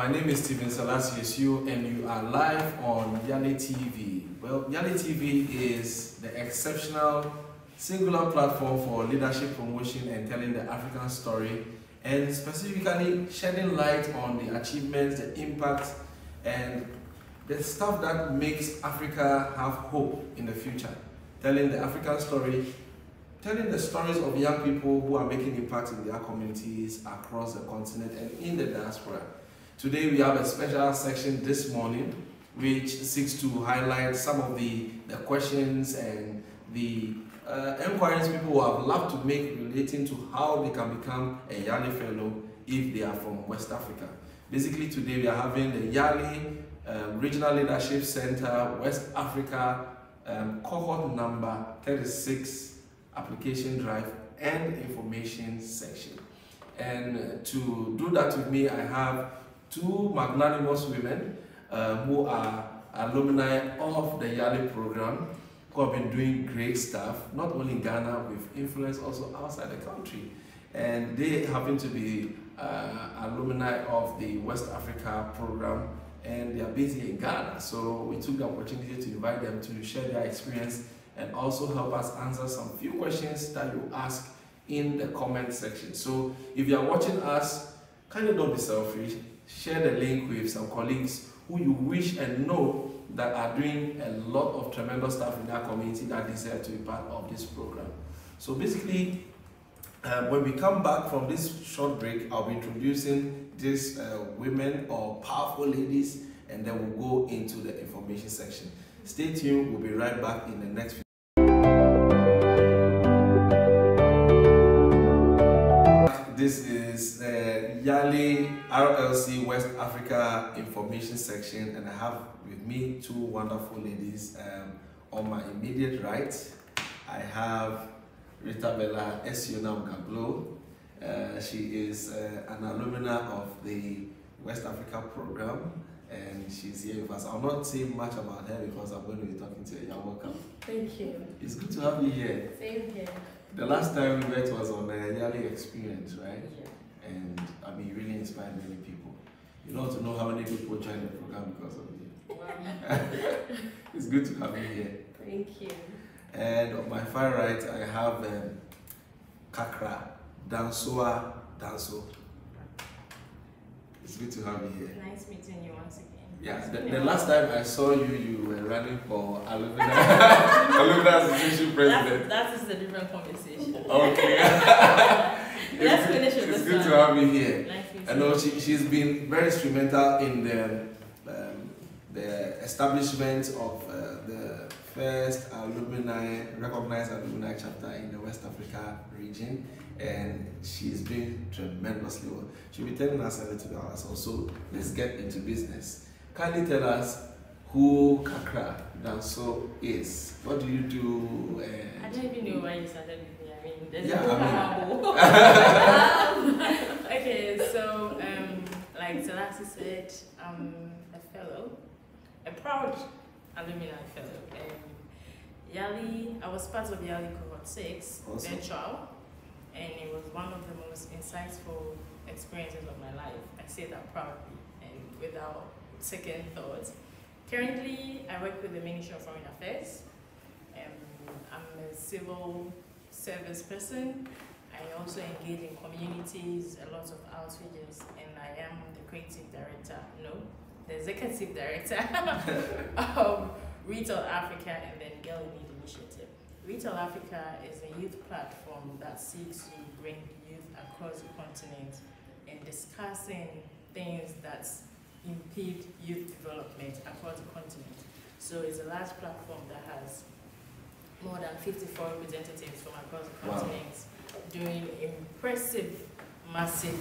My name is Stephen Selassie, and you are live on YALI TV. Well, YALI TV is the exceptional singular platform for leadership promotion and telling the African story, and specifically shedding light on the achievements, the impact, and the stuff that makes Africa have hope in the future. Telling the African story, telling the stories of young people who are making impact in their communities across the continent and in the diaspora. Today we have a special section this morning which seeks to highlight some of the questions and the inquiries people have loved to make relating to how they can become a YALI fellow if they are from West Africa. Basically today we are having the YALI Regional Leadership Center West Africa cohort number 36 application drive and information section. And to do that with me, I have two magnanimous women who are alumni of the YALI program, who have been doing great stuff, not only in Ghana, with influence also outside the country. And they happen to be alumni of the West Africa program, and they are based in Ghana. So we took the opportunity to invite them to share their experience and also help us answer some few questions that you ask in the comment section. So if you are watching us, kindly don't be selfish. Share the link with some colleagues who you wish and know that are doing a lot of tremendous stuff in their community that deserve to be part of this program. So basically, when we come back from this short break, I'll be introducing these women or powerful ladies, and then we'll go into the information section. Stay tuned, we'll be right back in the next few. This is the YALI RLC West Africa information section, and I have with me two wonderful ladies. On my immediate right, I have Rita Bella Esionam Gablo. She is an alumna of the West Africa program, and she's here with us. I'll not say much about her because I'm going to be talking to her. You're welcome. Thank you. It's good to have you here. Same here. The last time we met was on the YALI experience, right? Yeah. And I mean, really inspired many people. You don't to know how many people joined the program because of you. Wow. It's good to have you here. Thank you. And on my far right, I have Accra Danso. It's good to have you here. Nice meeting you once again. Yeah, the last time I saw you, you were running for alumni association president. That is a different conversation. Okay. Let's finish with It's this good one. to have you here. Nice meeting I know she's been very instrumental in the establishment of the first recognized alumni chapter in the West Africa region, and she's been tremendously well. She'll be telling us a little bit about herself. So let's get into business. Kindly tell us who Accra Danso is. What do you do? I don't even know why you started with me. I mean, there's okay, so like Selassie said, I'm a fellow, a proud alumni fellow. YALI, I was part of YALI Cohort 6 awesome. virtual, and it was one of the most insightful experiences of my life. I say that proudly and without second thought. Currently, I work with the Ministry of Foreign Affairs. I'm a civil service person. I also engage in communities, a lot of outreaches, and I am the creative director, the executive director of Retail Africa and then Girl in Need Initiative. Retail Africa is a youth platform that seeks to bring youth across the continent and discussing things that impede youth development across the continent. So it's a large platform that has more than 54 representatives from across the continent doing impressive, massive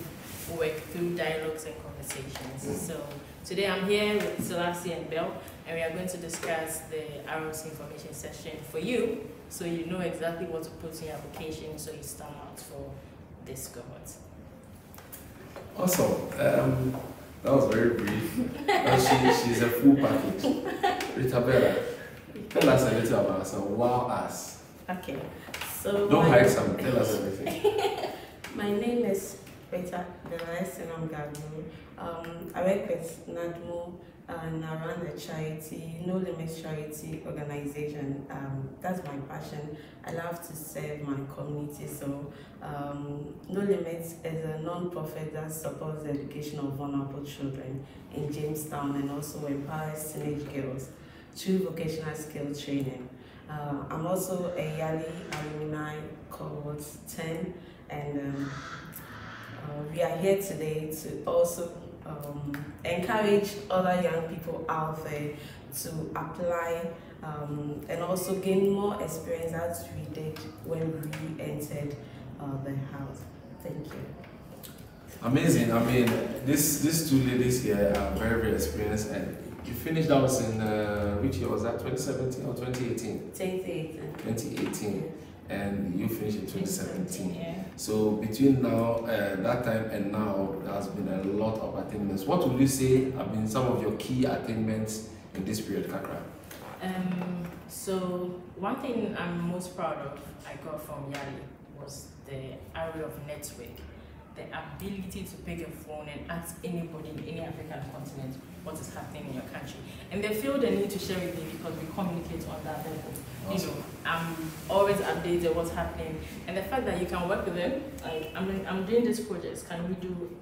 work through dialogues and conversations. So today I'm here with Selassie and Bell, and we are going to discuss the RLC information session for you, so you know exactly what to put in your application so you stand out for this cohort. Awesome. That was very brief. She's a full package. Rita Bella, tell us a little about herself. Wow us. Okay. So don't hide something. Tell us everything. My name is Peter, the last name I work with NADMO and I run a charity, No Limits Charity Organization. That's my passion. I love to serve my community. So No Limits is a non-profit that supports the education of vulnerable children in Jamestown and also empowers teenage girls through vocational skill training. I'm also a YALI alumni Cohort 10, and we are here today to also encourage other young people out there to apply and also gain more experience as we did when we entered the house. Thank you. Amazing. I mean, these two ladies here are very, very experienced, and you finished that was in which year was that? 2017 or 2018? 2018. 2018. And you finished in 2017. Yeah. So between now, that time and now, there has been a lot of attainments. What would you say have been some of your key attainments in this period, Kakra? So one thing I'm most proud of I got from YALI was the area of network, the ability to pick a phone and ask anybody in any African continent what is happening in your country. And they feel the need to share with me because we communicate on that level. Awesome. You know, I'm always updated what's happening. And the fact that you can work with them, like I'm doing this project, can we do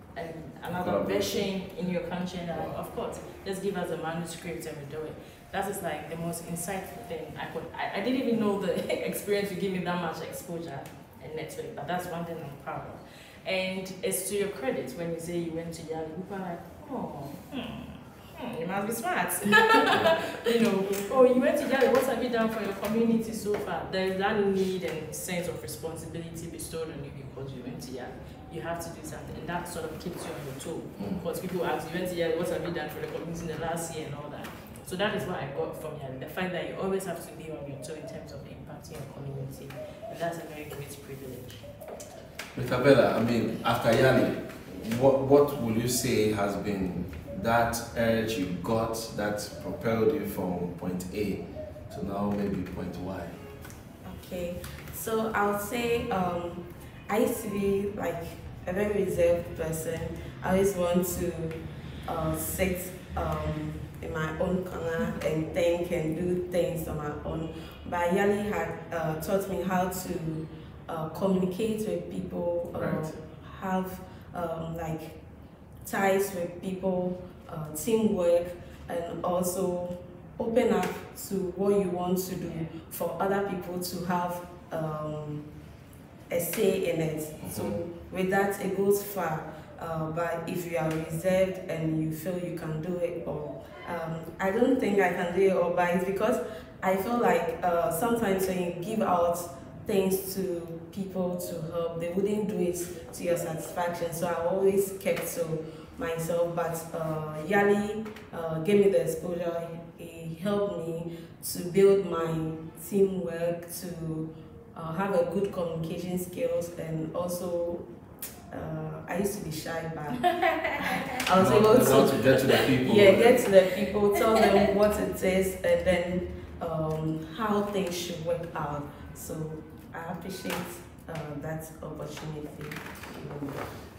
another version in your country? And like, of course, just give us a manuscript and we do it. That is like the most insightful thing I didn't even know the experience would give me that much exposure and network, but that's one thing I'm proud of. And it's to your credit when you say you went to YALI, people are like, oh, you must be smart. You know, oh, you went to YALI, what have you done for your community so far? There is that need and sense of responsibility bestowed on you because you went to YALI. You have to do something, and that sort of keeps you on your toe. Because people ask, you went to YALI, what have you done for the community in the last year and all that. So that is what I got from YALI, the fact that you always have to be on your toe in terms of impacting your community. And that's a very great privilege. Mr. Bella, I mean, after YALI, what will you say has been that urge you got that propelled you from point A to now maybe point Y? Okay, so I would say I used to be like a very reserved person. I always want to sit in my own corner and think and do things on my own. But YALI had taught me how to communicate with people, right. Have like ties with people, teamwork, and also open up to what you want to do for other people to have a say in it. So with that, it goes far. But if you are reserved and you feel you can do it, or I don't think I can do it, or but it's because I feel like sometimes when you give out things to people to help, they wouldn't do it to your satisfaction. So I always kept to myself. But YALI gave me the exposure. It helped me to build my teamwork, to have a good communication skills, and also I used to be shy, but I was able to get to the people. Yeah, get to the people, tell them what it is, and then how things should work out. So I appreciate that opportunity.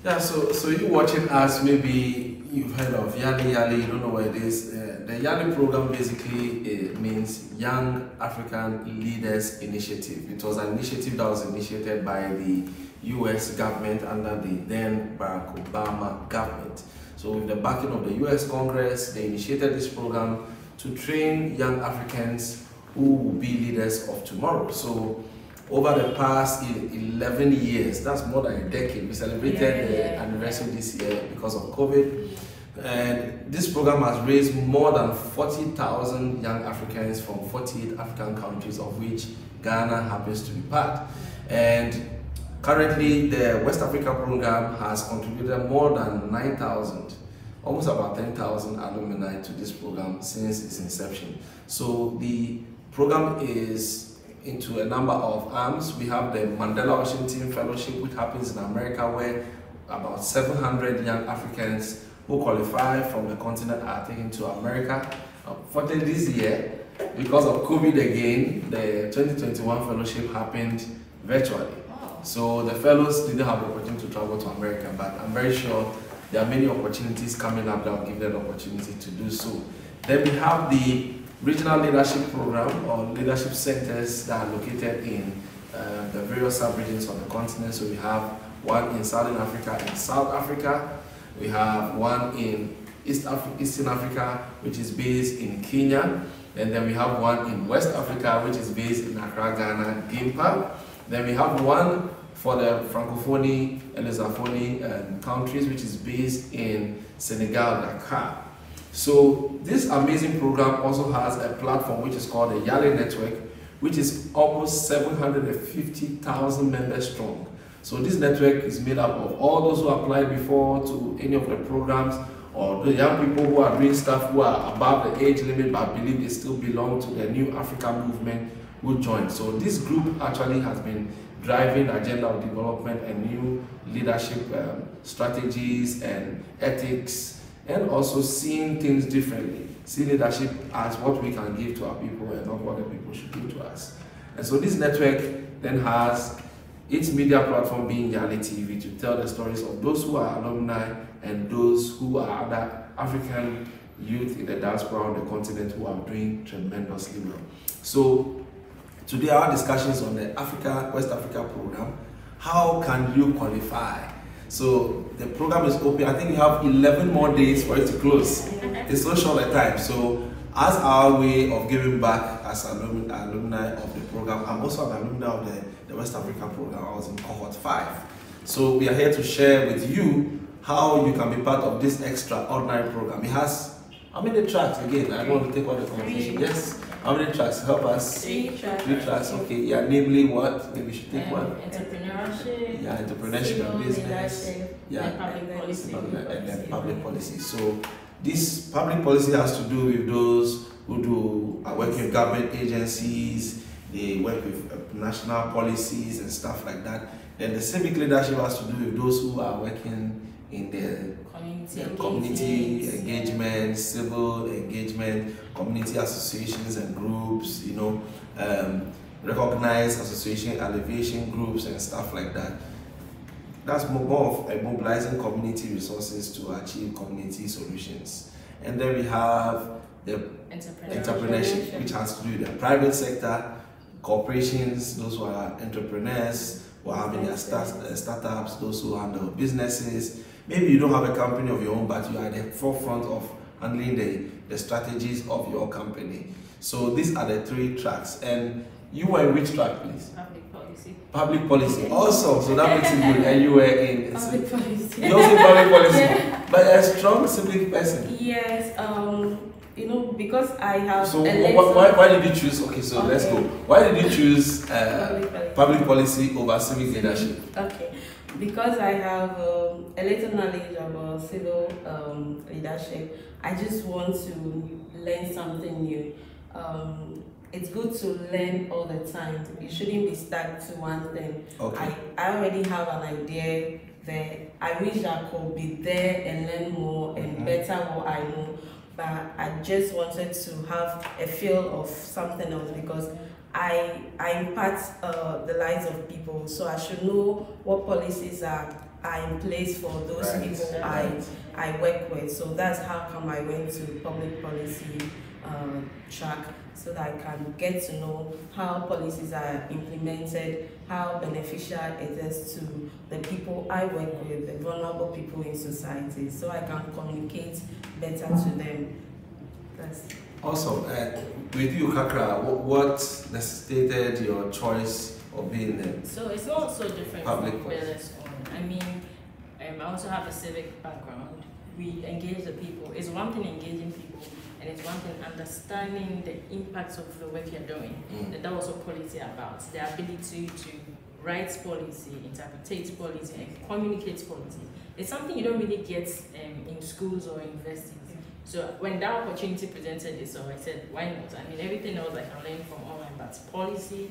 Yeah, so you watching us, maybe you've heard of YALI, you don't know what it is. The YALI program basically means Young African Leaders Initiative. It was an initiative that was initiated by the US government under the then Barack Obama government. So with the backing of the US Congress, they initiated this program to train young Africans who will be leaders of tomorrow. So over the past 11 years, that's more than a decade, we celebrated the anniversary this year because of COVID. And this program has raised more than 40,000 young Africans from 48 African countries, of which Ghana happens to be part. And currently, the West Africa program has contributed more than 9,000, almost about 10,000 alumni to this program since its inception. So the program is into a number of arms. We have the Mandela Washington Fellowship, which happens in America, where about 700 young Africans who qualify from the continent are taken to America. Unfortunately, this year, because of COVID again, the 2021 fellowship happened virtually. So the fellows didn't have the opportunity to travel to America, but I'm very sure there are many opportunities coming up that will give them the opportunity to do so. Then we have the regional leadership program or leadership centers that are located in the various sub-regions of the continent. So we have one in Southern Africa and South Africa. We have one in Eastern Africa, which is based in Kenya. And then we have one in West Africa, which is based in Accra, Ghana, GIMPA. Then we have one for the Francophone and Lusophone countries, which is based in Senegal, Dakar. So this amazing program also has a platform which is called the YALI Network, which is almost 750,000 members strong. So this network is made up of all those who applied before to any of the programs, or the young people who are doing stuff who are above the age limit but believe they still belong to the new African movement who joined. So this group actually has been driving the agenda of development and new leadership strategies and ethics, and also seeing things differently. See leadership as what we can give to our people and not what the people should give to us. And so this network then has its media platform being YALI TV to tell the stories of those who are alumni and those who are other African youth in the diaspora on the continent who are doing tremendously well. So today our discussion is on the West Africa program. How can you qualify? So the program is open. I think we have 11 more days for it to close. It's so short a time. So as our way of giving back as alumni of the program, I'm also an alumni of the West Africa program. I was in Cohort 5. So we are here to share with you how you can be part of this extraordinary program. It has, how many tracks again? I don't want to take all the conversation. Yes? How many tracks? Help us. 3 tracks. 3 tracks, okay. Yeah, namely what? Maybe we should take one. Entrepreneurship. Yeah, entrepreneurship and business. Yeah, and public policy. And then public policy. So this public policy has to do with those who are working with government agencies, they work with national policies and stuff like that. Then the civic leadership has to do with those who are working in the community engagement, civil engagement, community associations and groups, you know, recognized association, elevation groups and stuff like that. That's more of mobilizing community resources to achieve community solutions. And then we have the entrepreneurship, which has to do with the private sector, corporations, those who are entrepreneurs, who are having their startups, those who handle businesses. Maybe you don't have a company of your own, but you are at the forefront of handling the strategies of your company. So these are the 3 tracks. And you were in which track, please? Public policy. Public policy. Awesome. So that makes it good. And you were in Public policy. You also public policy, Yeah. but a strong civic person. Yes, you know, because I have. So why did you choose? Okay, so let's go. Why did you choose public policy over civic leadership? Okay, because I have a little knowledge about civil leadership. I just want to learn something new. It's good to learn all the time. You shouldn't be stuck to one thing. Okay. I already have an idea there. I wish I could be there and learn more and better what I know. But I just wanted to have a feel of something else because I impact the lives of people. So I should know what policies are in place for those people I work with. So that's how come I went to public policy track, so that I can get to know how policies are implemented, how beneficial it is to the people I work with, the vulnerable people in society, so I can communicate better to them. That's awesome. With you, Kakra, what necessitated your choice of being there? So it's not so different Public from policy. business. I mean, I also have a civic background. We engage the people. It's one thing engaging people, and it's one thing understanding the impacts of the work you're doing. And that was what policy about. The ability to write policy, interpret policy, and communicate policy. It's something you don't really get in schools or universities. So when that opportunity presented itself, I said, why not? I mean, everything else I can learn from online, but policy,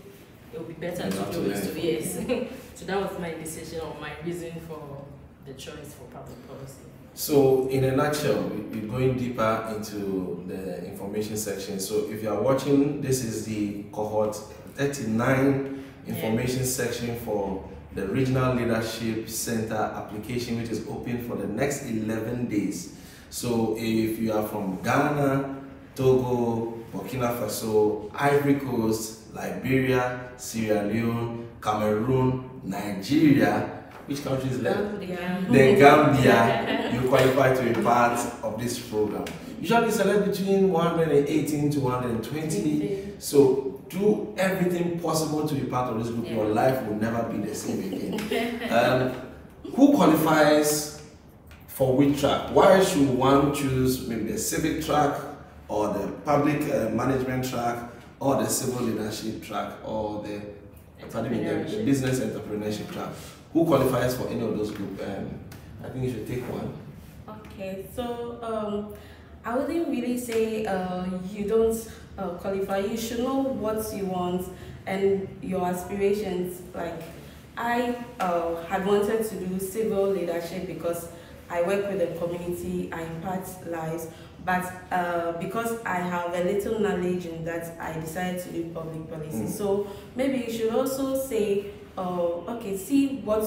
it would be better to do it. So yes. So that was my decision or my reason for the choice for public policy. So in a nutshell, we're going deeper into the information section. So if you are watching, this is the cohort 39 information section for the Regional Leadership Center application, which is open for the next 11 days. So if you are from Ghana, Togo, Burkina Faso, Ivory Coast, Liberia, Sierra Leone, Cameroon, Nigeria, which countries left? Then Gambia, you qualify to be part of this program. Usually select between 118 to 120. So do everything possible to be part of this group. Your life will never be the same again. Who qualifies for which track? Why should one choose maybe the civic track, or the public management track, or the civil leadership track, or the business entrepreneurship track? Who qualifies for any of those groups? I think you should take one. Okay, so I wouldn't really say you don't qualify. You should know what you want and your aspirations. Like I had wanted to do civil leadership because I work with the community, I impact lives, but because I have a little knowledge in that, I decided to do public policy. So maybe you should also say, okay, see what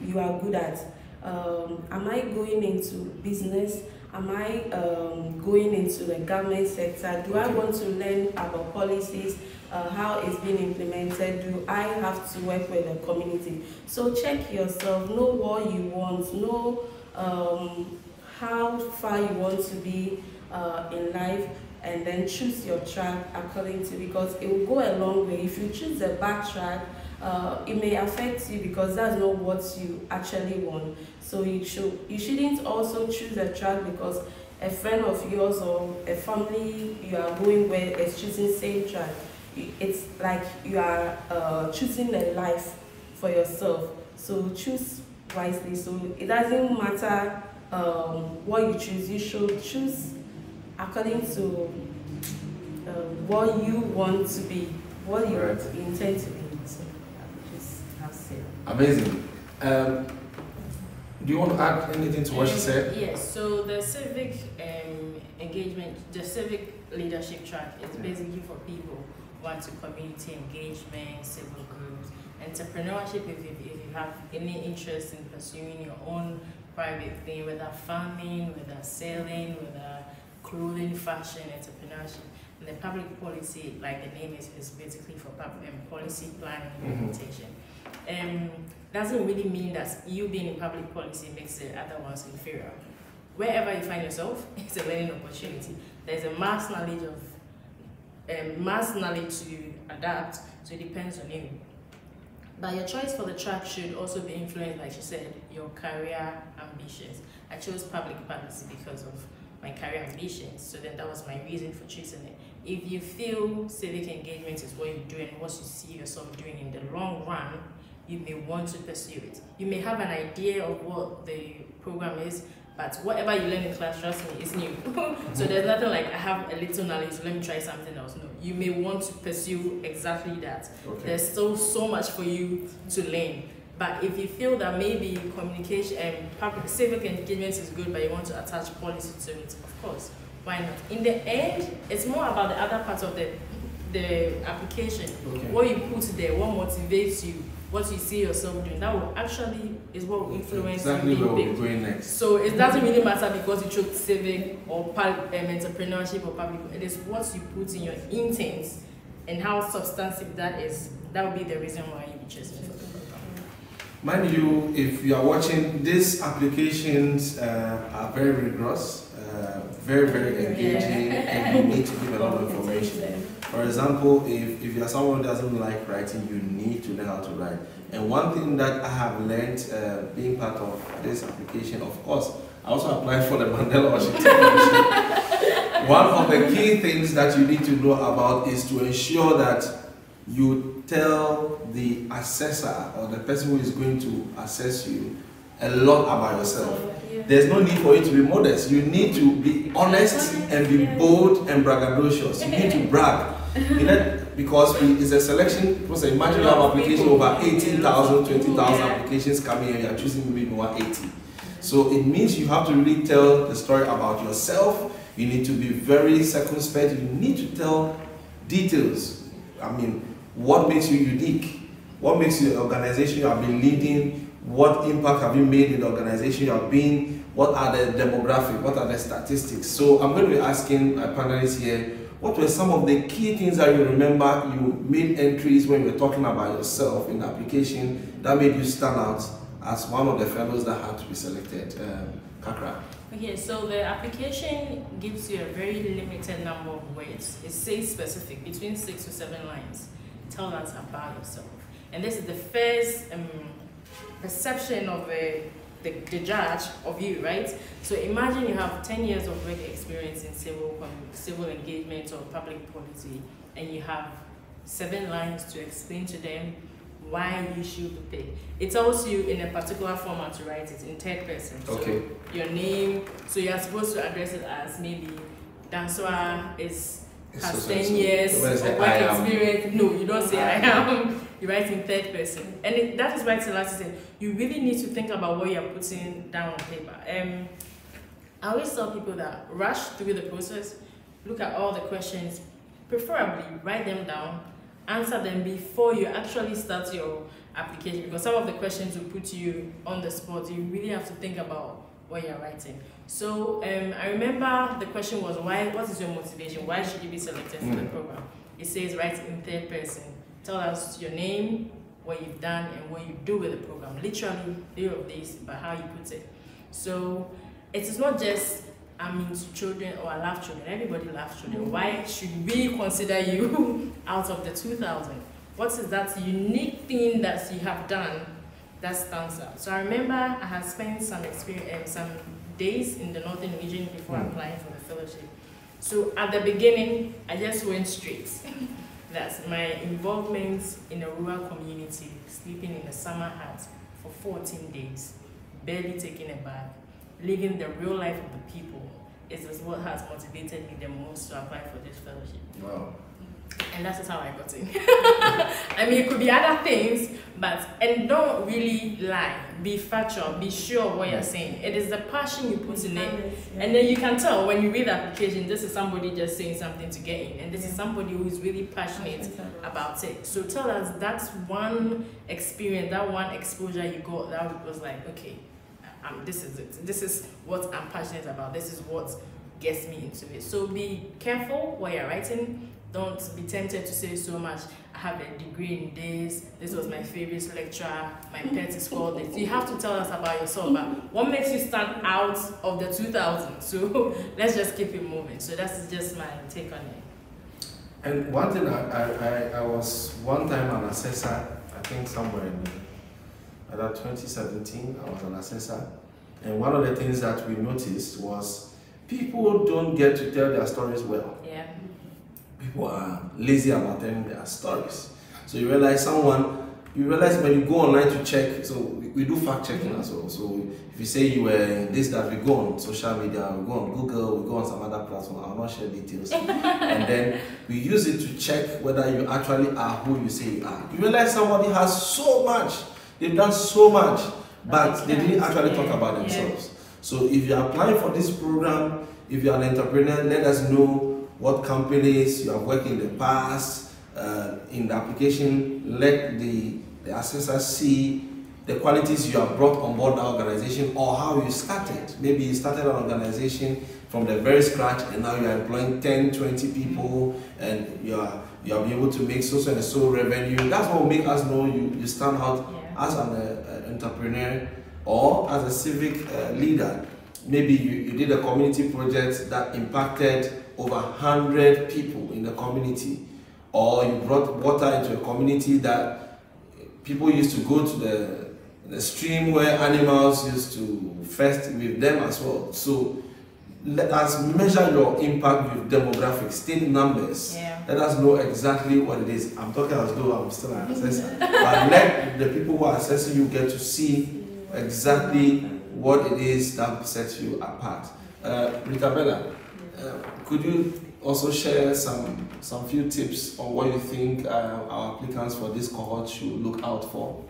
you are good at. Am I going into business? Am I going into the government sector? Do I want to learn about policies, how it's being implemented? Do I have to work with the community? So check yourself, know what you want, know how far you want to be in life, and then choose your track according to, because it will go a long way. If you choose a bad track, it may affect you because that's not what you actually want. So you shouldn't also choose a track because a friend of yours or a family you are going with is choosing same track. It's like you are choosing a life for yourself. So choose wisely. So it doesn't matter what you choose. You should choose according to what you want to be, what you intend to be. Amazing. Do you want to add anything to what she said? Yes, so the civic engagement, the civic leadership track is basically for people who want to community engagement, civil groups, entrepreneurship if you have any interest in pursuing your own private thing, whether farming, whether selling, whether clothing, fashion, entrepreneurship. And the public policy, like the name is basically for public policy planning and implementation. Doesn't really mean that you being in public policy makes the other ones inferior. Wherever you find yourself, it's a learning opportunity. There's a mass knowledge to adapt, so it depends on you. But your choice for the track should also be influenced, like she said, your career ambitions. I chose public policy because of my career ambitions, so then that was my reason for choosing it. If you feel civic engagement is what you're doing, what you see yourself doing in the long run, you may want to pursue it. You may have an idea of what the program is, but whatever you learn in class, trust me, is new. So there's nothing like, I have a little knowledge, so let me try something else. No, you may want to pursue exactly that. Okay. There's still so much for you to learn. But if you feel that maybe communication and public civic engagement is good, but you want to attach policy to it, of course, why not? In the end, it's more about the other part of the application. Okay. What you put there, what motivates you, what you see yourself doing, that will actually is what will influence exactly you. Where we're going next. So it doesn't really matter because you chose civic or entrepreneurship or public. It is what you put in your intent and how substantive that is. That will be the reason why you choose it. Mind you, if you are watching, these applications are very rigorous, very, very engaging, and you need to give a lot of information. For example, if you are someone who doesn't like writing, you need to learn how to write. And one thing that I have learned being part of this application, of course, I also applied for the Mandela Fellowship. One of the key things that you need to know about is to ensure that you tell the assessor or the person who is going to assess you a lot about yourself. There's no need for you to be modest. You need to be honest and be bold and braggadocious. You need to brag. Because it's a selection. Because imagine you have applications over 18,000, 20,000 applications coming and you are choosing maybe 180. So it means you have to really tell the story about yourself. You need to be very circumspect. You need to tell details. I mean, what makes you unique? What makes you an organization you have been leading? What impact have you made in the organization you have been? What are the demographics? What are the statistics? So I'm going to be asking my panelists here, what were some of the key things that you remember you made entries when you were talking about yourself in the application that made you stand out as one of the fellows that had to be selected? Kakra. Okay, so the application gives you a very limited number of words. It says specific, between 6 to 7 lines. Tell us about yourself. And this is the first perception of the judge of you, right? So imagine you have 10 years of work experience in civil engagement or public policy, and you have 7 lines to explain to them why you should be paid. It tells you in a particular format to write it in third person. Okay. So your name, so you're supposed to address it as maybe Danswa has 10 years of work experience. No, you don't say I am. You write in third person. And that is why Celeste said, you really need to think about what you're putting down on paper. I always tell people that rush through the process, look at all the questions, preferably write them down, answer them before you actually start your application, because some of the questions will put you on the spot. You really have to think about what you're writing. So I remember the question was, what is your motivation? Why should you be selected for the program? It says write in third person. Tell us your name, what you've done, and what you do with the program. Literally, day of this, but how you put it. So it is not just I'm into children or I love children. Everybody loves children. Why should we consider you out of the 2,000? What is that unique thing that you have done that stands out? So I remember I had spent some experience, some days in the northern region before applying for the fellowship. So at the beginning, I just went straight. That's my involvement in a rural community, sleeping in a summer hut for 14 days, barely taking a bath, living the real life of the people. It is what has motivated me the most to apply for this fellowship. Wow. And that's just how I got in. I mean, it could be other things, and don't really lie. Be factual, be sure of what you're saying. It is the passion you put in it. And then you can tell when you read the application, this is somebody just saying something to get in. And this is somebody who is really passionate about it. So tell us, that's one experience, that one exposure you got that was like, okay, this is it. This is what I'm passionate about. This is what gets me into it. So be careful what you're writing. Don't be tempted to say so much. I have a degree in this. This was my favorite lecturer. My pet is called this. You have to tell us about yourself. But what makes you stand out of the 2,000? So let's just keep it moving. So that's just my take on it. And one thing, I was one time an assessor, I think somewhere in either 2017, I was an assessor. And one of the things that we noticed was people don't get to tell their stories well. Yeah. People are lazy about telling their stories. So you realize when you go online to check, so we do fact checking as well. So if you say you were in this, that, we go on social media, we go on Google, we go on some other platform, I'll not share details. And then we use it to check whether you actually are who you say you are. You realize somebody has so much, they've done so much, but they didn't actually talk about themselves. So if you're applying for this program, if you're an entrepreneur, let us know what companies you have worked in the past. In the application, let the assessor see the qualities you have brought on board the organization or how you started. Maybe you started an organization from the very scratch and now you are employing 10, 20 people and you are been able to make so and so revenue. That's what will make us know you stand out as an entrepreneur or as a civic leader. Maybe you did a community project that impacted over 100 people in the community, or you brought water into a community that people used to go to the stream where animals used to fest with them as well. So let us measure your impact with demographics, state numbers. Let us know exactly what it is. I'm talking as though I'm still an assessor, but let the people who are assessing you get to see exactly what it is that sets you apart. Rita Bella, could you also share some few tips on what you think our applicants for this cohort should look out for?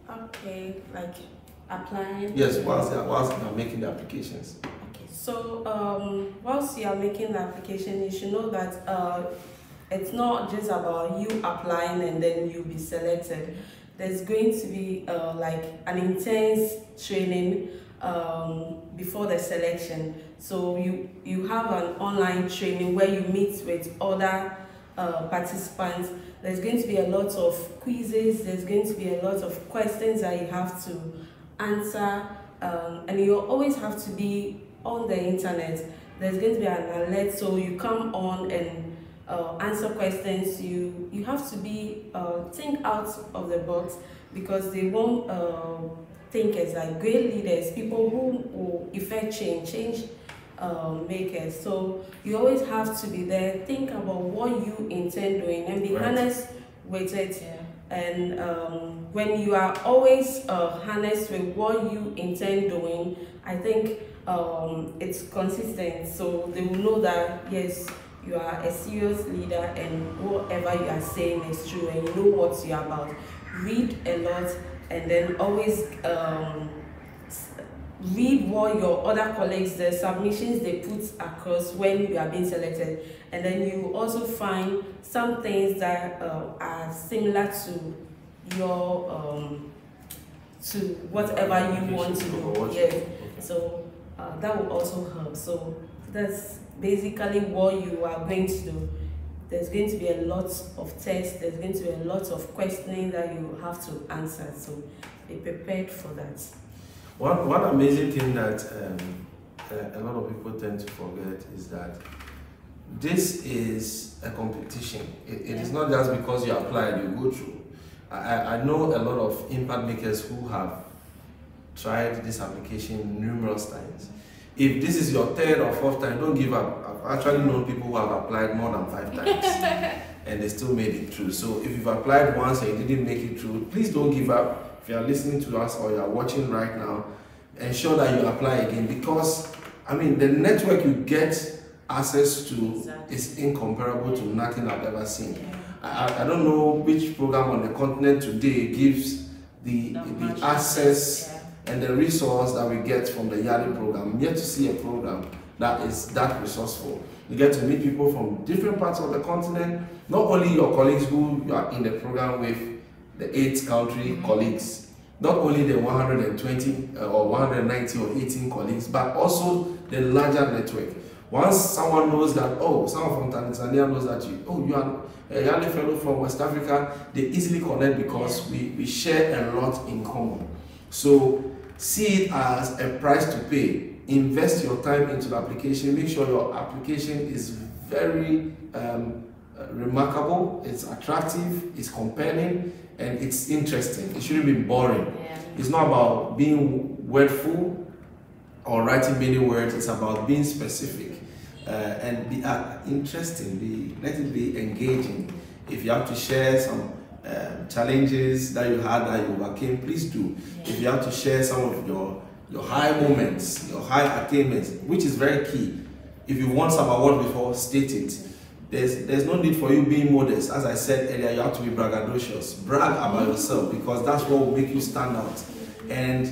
Okay, like applying? Yes, whilst they are making the applications. Okay, so whilst you are making the application, you should know that it's not just about you applying and then you'll be selected. There's going to be like an intense training before the selection. So you have an online training where you meet with other participants. There's going to be a lot of quizzes, there's going to be a lot of questions that you have to answer, and you always have to be on the internet. There's going to be an alert, so you come on and answer questions. You have to be think out of the box, because they won't think as like great leaders, people who will effect change makers. So you always have to be there, think about what you intend doing, and be honest with it. And when you are always honest with what you intend doing, I think it's consistent. So they will know that yes, you are a serious leader and whatever you are saying is true and you know what you're about. Read a lot, and then always read what your other colleagues, the submissions they put across when you are being selected, and then you also find some things that are similar to your to whatever you want to do. Yes. So that will also help. So that's basically what you are going to do. There's going to be a lot of tests, there's going to be a lot of questioning that you have to answer, so be prepared for that. One amazing thing that a lot of people tend to forget is that this is a competition. It is not just because you apply and you go through. I know a lot of impact makers who have tried this application numerous times. If this is your third or fourth time, don't give up. I've actually known people who have applied more than 5 times and they still made it through. So if you've applied once and you didn't make it through, please don't give up. If you are listening to us or you are watching right now, ensure that you apply again, because I mean the network you get access to is incomparable to nothing I've ever seen. I don't know which program on the continent today gives the access and the resource that we get from the YALI program. I'm yet to see a program that is that resourceful. You get to meet people from different parts of the continent, not only your colleagues who you are in the program with, the 8 country colleagues, not only the 120 or 190 or 18 colleagues, but also the larger network. Once someone knows that, oh, someone from Tanzania knows that you are a YALI fellow from West Africa, they easily connect because we share a lot in common. So see it as a price to pay. Invest your time into the application. Make sure your application is very remarkable, it's attractive, it's compelling, and it's interesting. It shouldn't be boring. It's not about being wordful or writing many words. It's about being specific and be interesting. Let it be engaging. If you have to share some challenges that you had that you overcame, please do. If you have to share some of your high moments, your high attainments, which is very key. If you won some award before, state it. There's no need for you being modest. As I said earlier, you have to be braggadocious. Brag about yourself, because that's what will make you stand out. And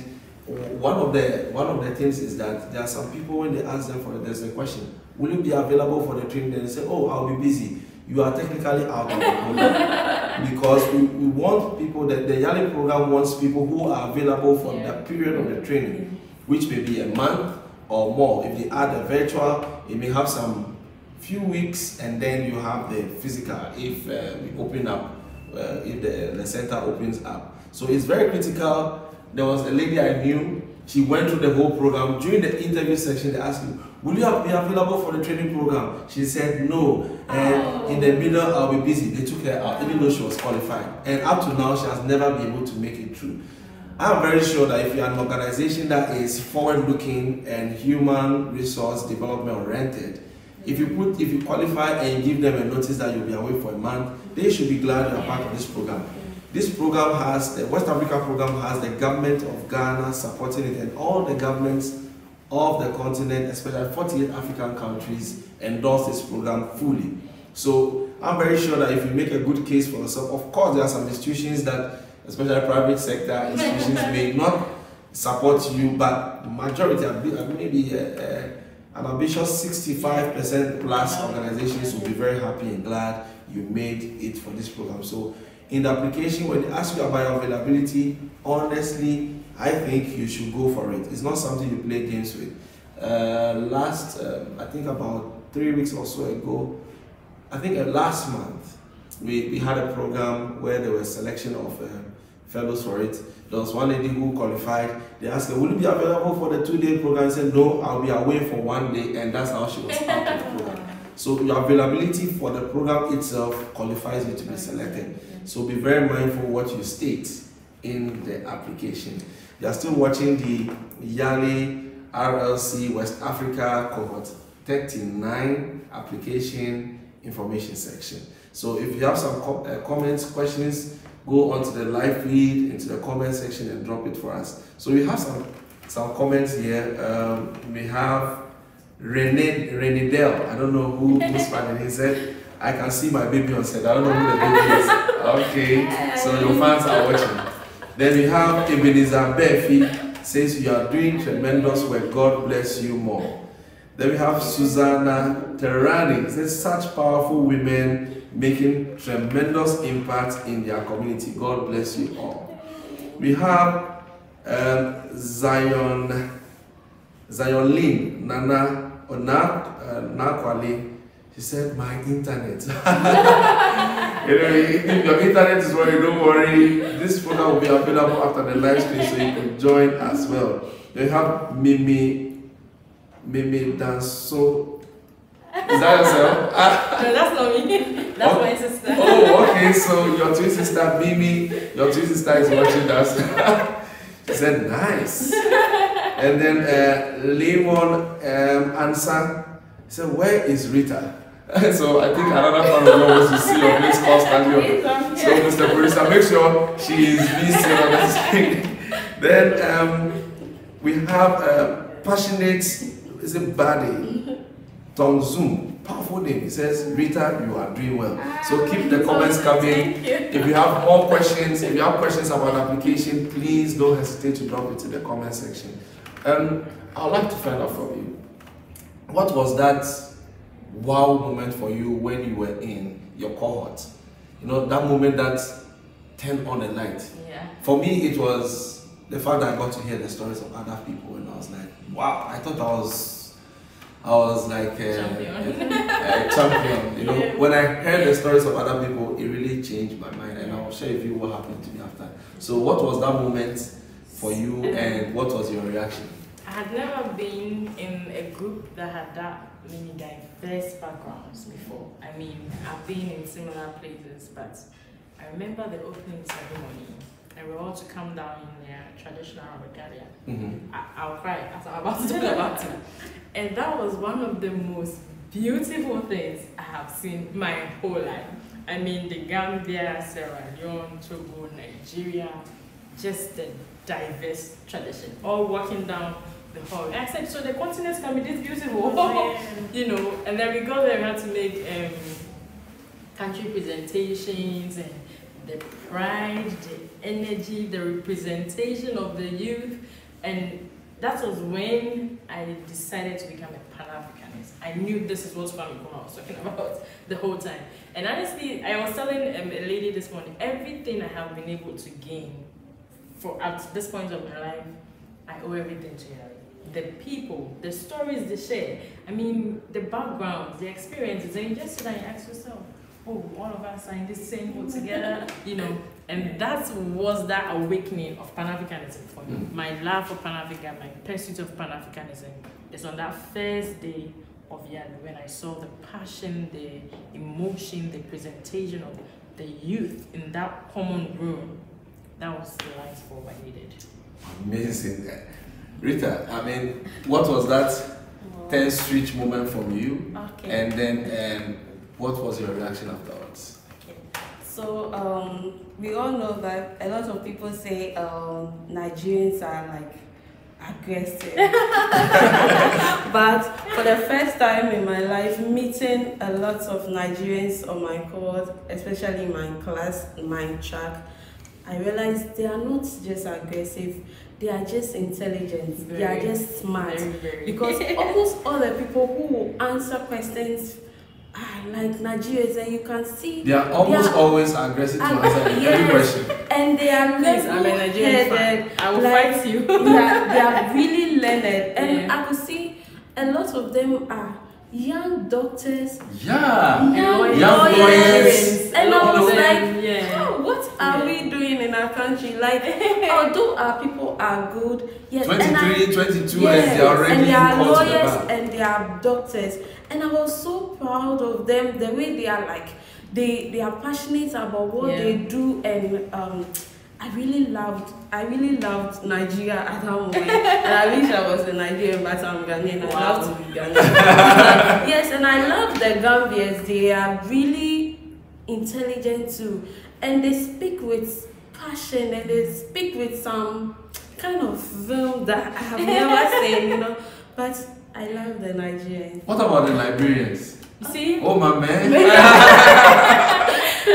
one of the things is that there are some people, when they ask them for it, there's a question, will you be available for the training? They say, oh, I'll be busy. You are technically out of the program, because we want people, that the YALI program wants people who are available for the period of the training, which may be a month or more. If they add a virtual, it may have some few weeks, and then you have the physical if we open up, if the center opens up. So it's very critical. There was a lady I knew, she went through the whole program. During the interview section, they asked me, will you be available for the training program? She said no, and in the middle, I'll be busy. They took her out, even though she was qualified. And up to now, she has never been able to make it through. I'm very sure that if you're an organization that is forward-looking and human resource development oriented, if you qualify and you give them a notice that you'll be away for a month, they should be glad you're part of this program. This program has, the West Africa program has the government of Ghana supporting it, and all the governments of the continent, especially 48 African countries, endorse this program fully. So I'm very sure that if you make a good case for yourself, of course there are some institutions that, especially private sector institutions, may not support you, but majority, maybe an ambitious 65% plus organizations will be very happy and glad you made it for this program. So in the application, when they ask you about your availability, honestly, I think you should go for it. It's not something you play games with. I think about 3 weeks or so ago, I think last month, we had a program where there was selection of fellows for it. There was one lady who qualified. They asked her, will you be available for the 2-day program? She said, no, I'll be away for 1 day, and that's how she was out of the program. So your availability for the program itself qualifies you to be selected. So be very mindful what you state in the application. You are still watching the YALI RLC West Africa Cohort 39 application information section. So if you have some comments, questions, go onto the live feed, into the comment section and drop it for us. So we have some comments here. We have Renee Dell. I don't know who's finding. He said, I can see my baby on set. I don't know who the baby is. Okay, so your fans are watching. Then we have Ebenezer Befi, says you are doing tremendous work. God bless you more. Then we have Susanna Terrani, says such powerful women making tremendous impact in their community. God bless you all. We have Zionlin Nana Nakwali. She said, my internet. If your internet is worried, don't worry. This program will be available after the live stream, so you can join as well. Then we have Mimi Danso. Is that yourself? No, that's not me. That's my sister. Oh, okay. So your twin sister, Mimi, your twin sister is watching us. She said, nice. And then Lemon Ansa said, where is Rita? So I think another fan of yours wants to see your face constantly. So Mr. Producer, make sure she is being seen on the screen. Then we have passionate, is it Buddy? Tom Zoom, powerful name. He says, Rita, you are doing well. So keep the comments coming. If you have more questions, if you have questions about the application, please don't hesitate to drop it in the comment section. I'd like to find out from you, what was that wow moment for you when you were in your cohort? You know, that moment that turned on a light. Yeah. For me, it was the fact that I got to hear the stories of other people, and I was like, wow, I thought I was like a champion. You know, yeah. When I heard the stories of other people, it really changed my mind, and I'll share with you what happened to me after. So what was that moment for you, and what was your reaction? I had never been in a group that had that many diverse backgrounds before. I mean, I've been in similar places, but I remember the opening ceremony, and we were all to come down in their traditional regalia. I'll cry as I'm about to talk about it. And that was one of the most beautiful things I have seen my whole life. I mean, the Gambia, Sierra Leone, Togo, Nigeria, just the diverse tradition, all walking down the hall. I said, so the continents can be this beautiful, you know. And then we go there, we had to make country presentations, and the pride, the energy, the representation of the youth. And that was when I decided to become a Pan-Africanist. I knew this is what I was talking about the whole time. And honestly, I was telling a lady this morning, everything I have been able to gain at this point of my life, I owe everything to YALI. The people, the stories they share, I mean, the background, the experiences, and you just sit and ask yourself, oh, all of us are in this same boat together, you know. And that was that awakening of Pan-Africanism for me. My love for Pan-Africa, my pursuit of Pan-Africanism is on that first day of YALI when I saw the passion, the emotion, the presentation of the youth in that common room. That was the light bulb I needed. Amazing. Rita, I mean, what was that tense switch moment from you? Okay. And then what was your reaction afterwards? Okay. So we all know that a lot of people say Nigerians are like aggressive. But for the first time in my life, meeting a lot of Nigerians on my course, especially in my class, in my track, I realized they are not just aggressive, they are just intelligent, they are just smart. Because almost all the people who answer questions like Nigerians, and you can see they are almost always aggressive to answer every question. And they are Please, I'm a Nigerian fan. I will fight you. They are really learned, and I could see a lot of them are young doctors, young lawyers, and I was like, what are we doing in our country? Like, although our people are good, yes, 23, 22, and they are already and they are in court lawyers and they are doctors, and I was so proud of them, the way they are like, they are passionate about what they do, and I really loved Nigeria at that moment. And I wish I was a Nigerian, but I'm Ghanaian. I love to be Ghanaian. Yes, and I love the Gambians. They are really intelligent too. And they speak with passion, and they speak with some kind of film that I have never seen, you know. But I love the Nigerians. What about the Liberians? You see? Oh, my man.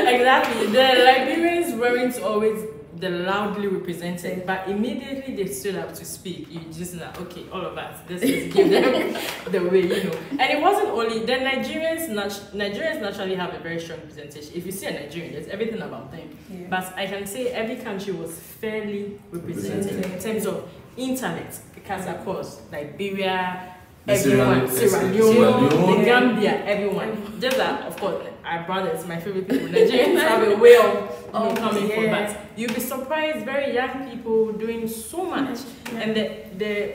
Exactly. The Liberians weren't always the loudly represented, but immediately they stood up to speak. You just know, okay, all of us, let's just give them the way, you know. And it wasn't only the Nigerians naturally have a very strong representation. If you see a Nigerian, there's everything about them. Yeah. But I can say every country was fairly represented in terms of intellect, because of course, Liberia, everyone, Sierra Leone, the Gambia, everyone. Just that, of course, our brothers, my favorite people, Nigerians have a way of coming from, but you'll be surprised, very young people doing so much, and the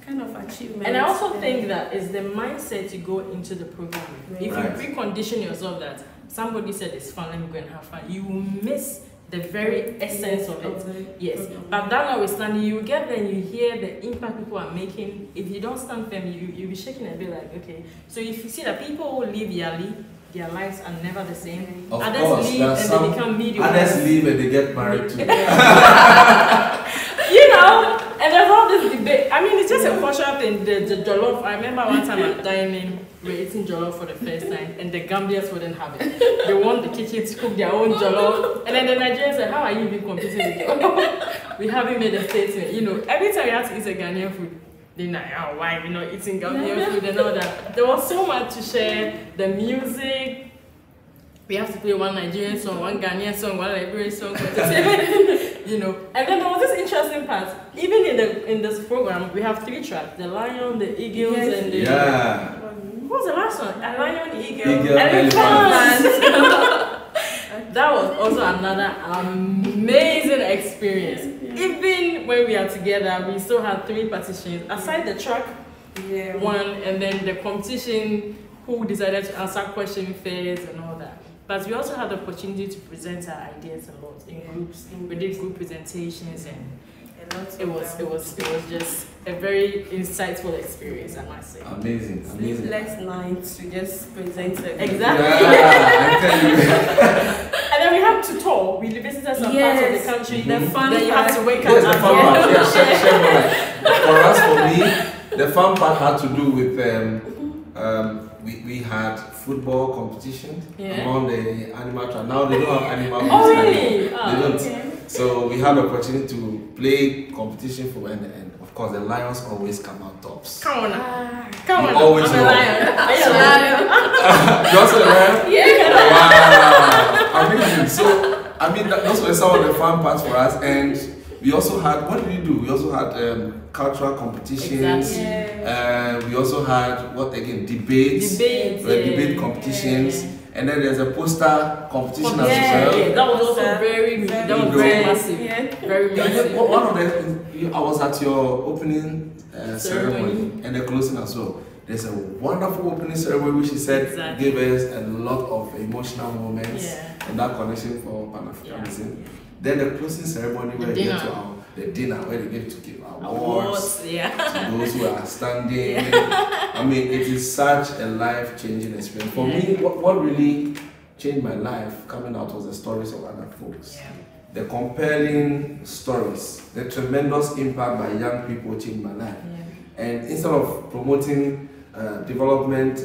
kind of achievement. And I also think that is the mindset you go into the program with. If you precondition yourself that somebody said it's fun, let me go and have fun, you will miss the very essence of it. Yes, but that notwithstanding, you get there and you hear the impact people are making. If you don't stand firm, you'll be shaking a bit like, okay. So if you see that people who leave YALI, their lives are never the same. Of others course, leave and they become mediocre. Others leave and they get married too. You know, and there's all this debate. I mean, it's just a cultural thing. The jollof. I remember one time at dining, we were eating jollof for the first time, and the Gambians wouldn't have it. They want the kitchen to cook their own jollof, and then the Nigerians said, "How are you even competing with jollof? We haven't made a statement." You know, every time you have to eat a Ghanaian food, they're like, "Oh, why we not eating Ghanaian food and all that?" There was so much to share. The music. We have to play one Nigerian song, one Ghanaian song, one Liberian song, you know. And then there was this interesting part. Even in this program, we have 3 tracks: the lion, the eagles, and the what was the last one? A lion, eagle, elephant. That was also another amazing experience. Even when we are together, we still had 3 partitions. Aside the track one, and then the competition, who decided to answer question first and all that. But we also had the opportunity to present our ideas a lot in groups. We did group presentations, and it was just a very insightful experience, I must say. Amazing. Sleepless nights to just present it. Exactly. Yeah, I tell you. And then we have to tour. We visited some parts of the country. The fun then you have to wake up. Yes, the fun part. Yeah, share. For us, for me, the fun part had to do with we had football competition among the animal tribe. Now they don't have animal. Oh really? They don't. Okay. So we had the opportunity to play competition for and of course the lions always come out tops. Come on, come on. Always I'm a lion. Are you a lion? You also a lion? Yeah. Wow. Amazing. So I mean those were some of the fun parts for us, and we also had, what did we do? We also had cultural competitions. Exactly. We also had, debates. Debate competitions. And then there's a poster competition as well. Yeah, that was also very massive. Very massive. One of the, I was at your opening ceremony and the closing as well. There's a wonderful opening ceremony which she said gave us a lot of emotional moments and that connection for Pan-Africanism. Then the closing ceremony where they get to the dinner where they get to give awards to those who are standing. I mean, it is such a life-changing experience. For me, what really changed my life coming out was the stories of other folks. The compelling stories, the tremendous impact by young people changed my life. And instead of promoting development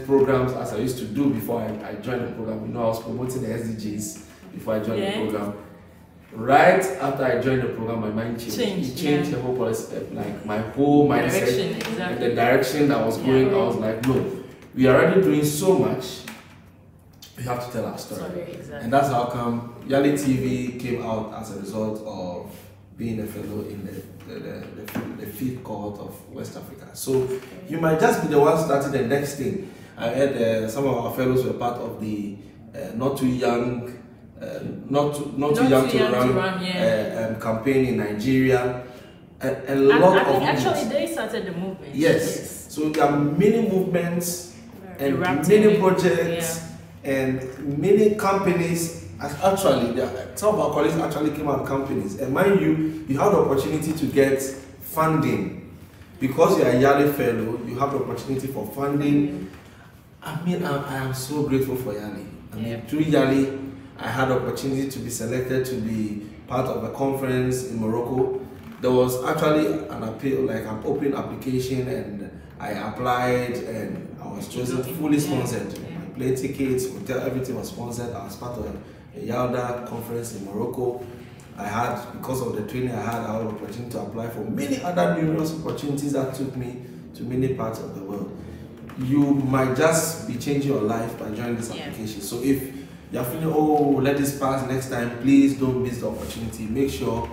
programs as I used to do before I joined the program, you know, I was promoting the SDGs before I joined the program. Right after I joined the program, my mind changed. It changed the whole policy, like my whole mindset, and the direction I was going. I was like, no, we are already doing so much, we have to tell our story. Exactly. And that's how come YALI TV came out as a result of being a fellow in the 5th cohort of West Africa. So you might just be the one starting the next thing. I heard some of our fellows were part of the not too young to run campaign in Nigeria. A lot of actually they started the movement. Yes. So there are many movements and many projects and many companies. Actually, some of our colleagues actually came out of companies. And mind you, you have the opportunity to get funding. Because you are a YALI fellow, you have the opportunity for funding. I mean, I am so grateful for YALI. I mean, through YALI, I had the opportunity to be selected to be part of a conference in Morocco. There was actually an appeal, like an open application, and I applied and I was chosen, fully sponsored. My plane tickets, hotel, everything was sponsored. I was part of a YALDA conference in Morocco. I had, because of the training I had the opportunity to apply for many other numerous opportunities that took me to many parts of the world. You might just be changing your life by joining this application. So if you're feeling, oh, let this pass next time, please don't miss the opportunity. Make sure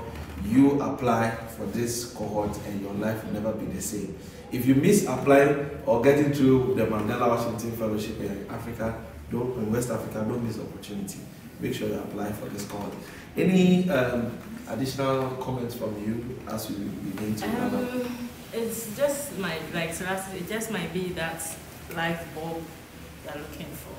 you apply for this cohort and your life will never be the same. If you miss applying or getting through the Mandela Washington Fellowship in Africa, in West Africa, don't miss the opportunity. Make sure you apply for this cohort. Any additional comments from you as we begin to It's just it just might be that light bulb you're looking for.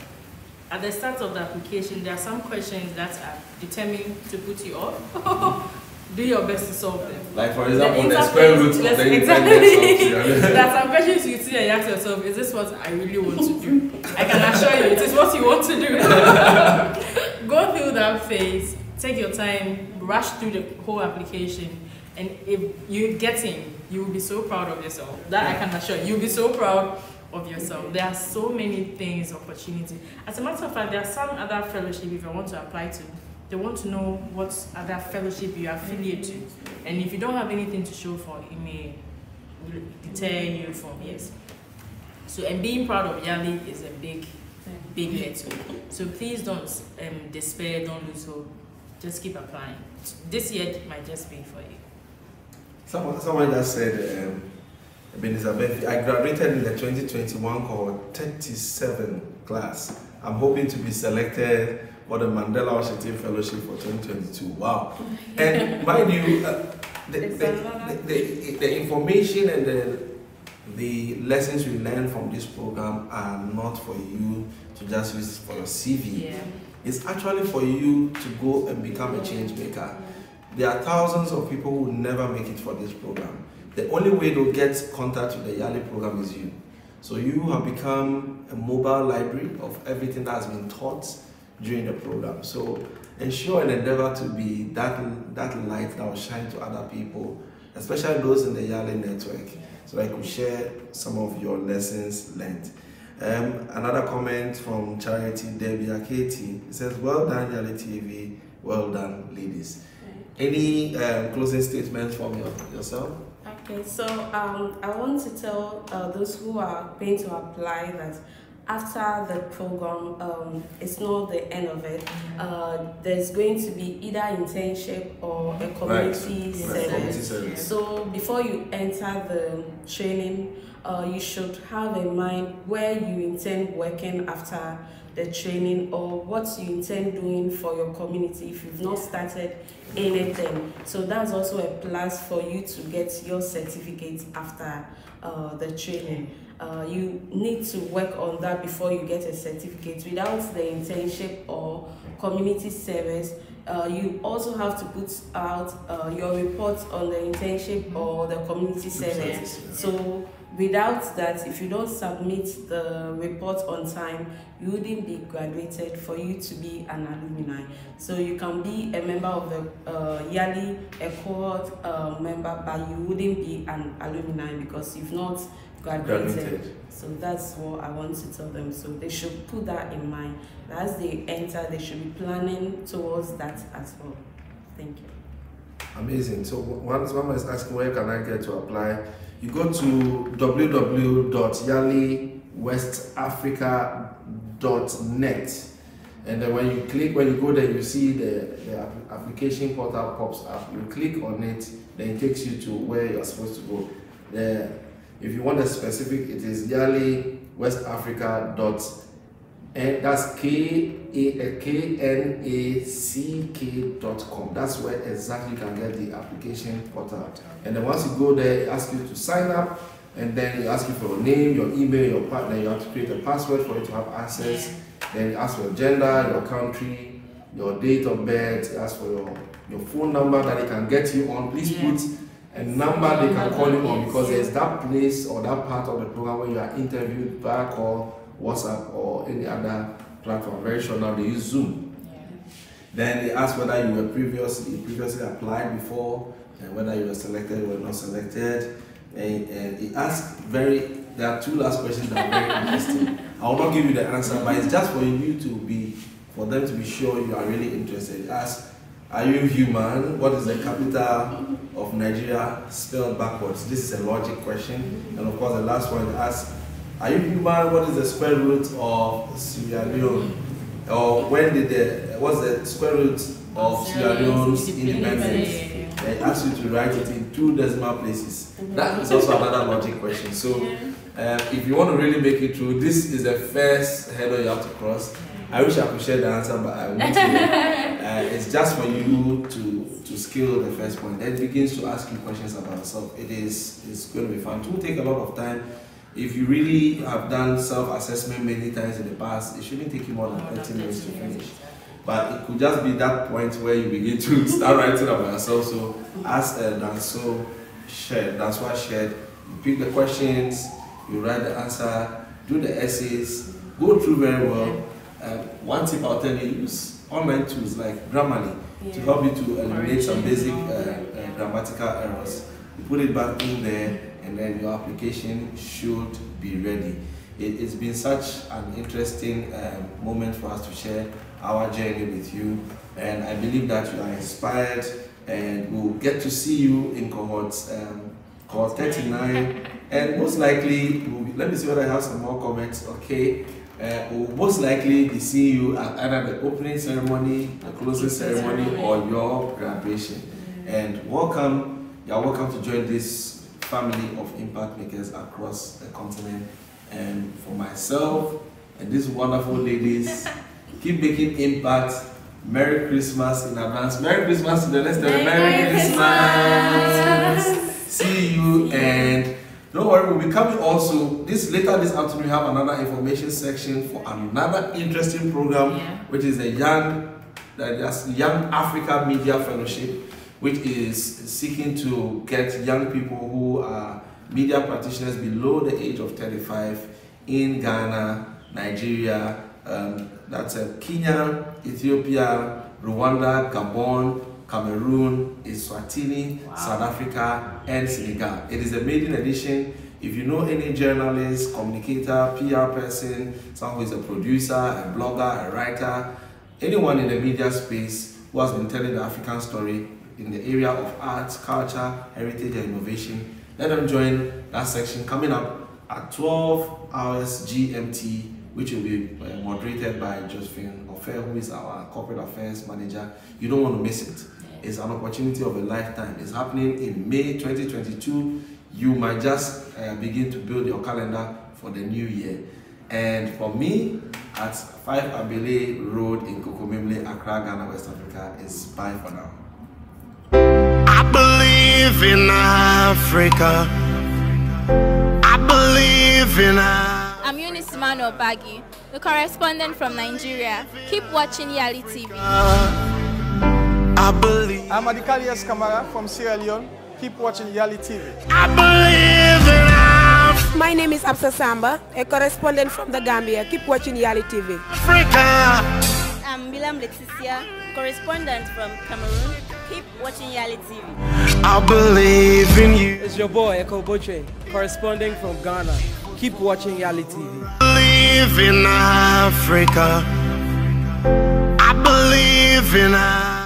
At the start of the application, there are some questions that are determined to put you off. Do your best to solve them. Like for example, the square root of the exactly. There are some questions you see and you ask yourself, is this what I really want to do? I can assure you, it is what you want to do. Go through that phase, take your time, rush through the whole application, and if you get in, you will be so proud of yourself. That I can assure you, you'll be so proud of yourself. There are so many things, opportunity. As a matter of fact, there are some other fellowship if you want to apply to. They want to know what other fellowship you are affiliated to. And if you don't have anything to show for, it may deter you from yes. So, and being proud of YALI is a big letter. So please don't despair, don't lose hope. Just keep applying. This year might just be for you. Someone just said, Elizabeth, I graduated in the 2021 cohort 37 class. I'm hoping to be selected for the Mandela Washington Fellowship for 2022. Wow. And mind you, the information and the lessons we learn from this program are not for you to just use for your CV. It's actually for you to go and become a change maker. There are thousands of people who never make it for this program. The only way to get contact with the YALI program is you. So you have become a mobile library of everything that has been taught during the program. So ensure and endeavor to be that light that will shine to other people, especially those in the YALI network, so I could share some of your lessons learned. Another comment from Charity Debbie Aketi. It says, well done YALI TV, well done ladies. Any closing statements from yourself? Okay, so I want to tell those who are going to apply that after the program, it's not the end of it. There's going to be either internship or a community service. So before you enter the training, you should have in mind where you intend working after the training or what you intend doing for your community if you've not started anything. So that's also a plus for you to get your certificate after the training. You need to work on that before you get a certificate. Without the internship or community service, you also have to put out your reports on the internship or the community service. So without that, if you don't submit the report on time, you wouldn't be graduated for you to be an alumni. So you can be a member of the YALI, a cohort member, but you wouldn't be an alumni because you've not graduated. So that's what I want to tell them. So they should put that in mind. As they enter, they should be planning towards that as well. Thank you. Amazing. So once someone is asking where can I get to apply, you go to www.yaliwestafrica.net, and then when you go there, you see the application portal pops up. You click on it, then it takes you to where you're supposed to go. If you want a specific, it is YALI West Africa and that's KNACK.com. That's where exactly you can get the application portal. And then once you go there, it asks you to sign up, and then it asks you for your name, your email, your partner. You have to create a password for it to have access. Then it asks for your gender, your country, your date of birth. It asks for your phone number that they can get you on. Please put a number they can call you on, because there's that place or that part of the program where you are interviewed via call, WhatsApp, or any other platform. Very sure now they use Zoom. Then they ask whether you were previously applied before, and whether you were selected or not selected. And it asks there are two last questions that are very interesting. I will not give you the answer, but it's just for them to be sure you are really interested. It asks, are you human? What is the capital of Nigeria spelled backwards? This is a logic question. And of course the last one asks, are you human? What is the square root of Sierra Leone? Or what's the square root of Sierra Leone's independence? It asks you to write it in 2 decimal places. That is also another logic question. So if you want to really make it through, this is the first hurdle you have to cross. I wish I could share the answer, but I won't. It's just for you to scale the first point. Then it begins to ask you questions about yourself. It's going to be fun. It will take a lot of time. If you really have done self-assessment many times in the past, it shouldn't take you more than 30 minutes to finish. But it could just be that point where you begin to start writing about yourself. So as Danso shared, you pick the questions, you write the answer, do the essays, go through very well. One tip I'll tell you, use online tools like Grammarly to help you to eliminate some basic grammatical errors. You put it back in there, and then your application should be ready. It's been such an interesting moment for us to share our journey with you, and I believe that you are inspired, and we'll get to see you in cohort 39, and most likely, let me see whether I have some more comments. Okay. We'll most likely be seeing you at either the opening ceremony, the closing ceremony, or your graduation. And welcome, you're welcome to join this family of impact makers across the continent. And for myself and these wonderful ladies, keep making impact. Merry Christmas in advance. Merry Christmas to the next time. Merry Christmas. See you, and don't worry, we'll be coming also later this afternoon. We have another information section for another interesting program, which is the Young Africa Media Fellowship, which is seeking to get young people who are media practitioners below the age of 35 in Ghana, Nigeria, that's Kenya, Ethiopia, Rwanda, Gabon, Cameroon, Eswatini, South Africa, and Senegal. It is a maiden edition. If you know any journalist, communicator, PR person, someone who is a producer, a blogger, a writer, anyone in the media space who has been telling the African story in the area of arts, culture, heritage, and innovation, let them join that section coming up at 12 hours GMT, which will be moderated by Josephine Ofer, who is our corporate affairs manager. You don't want to miss it. It's an opportunity of a lifetime. It's happening in May 2022. You might just begin to build your calendar for the new year. And for me, at 5 Abele Road in Kokomemle, Accra, Ghana, West Africa, is bye for now. I believe in Africa. I believe in Africa. I'm Eunice Emmanuel Baggy, the correspondent from Nigeria. Keep watching YALI TV. I believe. I'm Adikalias Kamara from Sierra Leone. Keep watching YALI TV. I believe in Africa. My name is Absa Samba, a correspondent from the Gambia. Keep watching YALI TV. Africa. I'm Milam Leticia, correspondent from Cameroon. Keep watching YALI TV. I believe in you. It's your boy Eko Boche, corresponding from Ghana. Keep watching YALI TV. I believe in Africa. I believe in Africa.